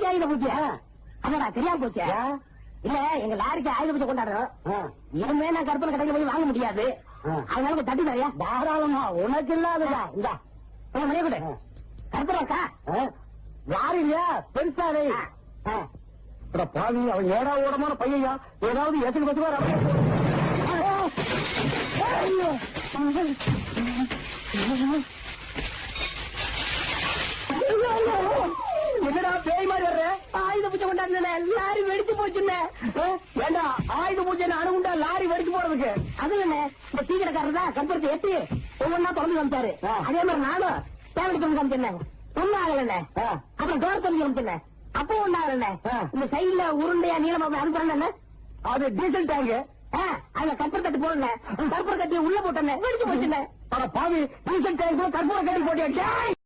லாரிக்கு ஆயுத பூஜை. அதடா தெரியாம போச்சு. இல்ல எங்க லாரிக்கு ஆயுத பூஜை கொண்டாடுறோம். இனிமே நான் கற்பனை கடையில போய் வாங்க முடியாது. அதனால தட்டி தரையா தாராளமா உனக்கு இல்லாததா இந்த மணிய கூட கற்பனைக்கா லாரி இல்லையா பெருசாவே பாவி. அவன் ஏடா ஓடமான பையா ஏதாவது எதுக்கு பத்துவார். என்னடா பேய் மாதிரி வர்ற? ஆயுத பூஜை கொண்டாடுன லாரி வெடிச்சு போச்சுன்னு. ஏண்டா ஆயுத பூஜை அணுகுண்டா லாரி வெடிச்சு போறதுக்கு? அது என்ன இந்த சீக்கிரக்காரர் தான் கற்பூரத்தை எத்தி ஒவ்வொன்னா திறந்து காமிச்சாரு. அதே மாதிரி நானும் தேவை திறந்து காமிச்சேன். ஒன்னும் ஆகல. அப்புறம் டோர் திறந்து காமிச்சேன். அப்போ ஒன்னும் ஆகல. இந்த சைடுல உருண்டையா நீளமா அது பண்ண அது டீசல் டேங்க். அதுல கற்பூர கட்டி போடல. கற்பூர கட்டி உள்ள போட்டேன் வெடிச்சு போச்சுன்னு. பாவி டீசல் டேங்க் கற்பூர கட்டி போட்டேன்.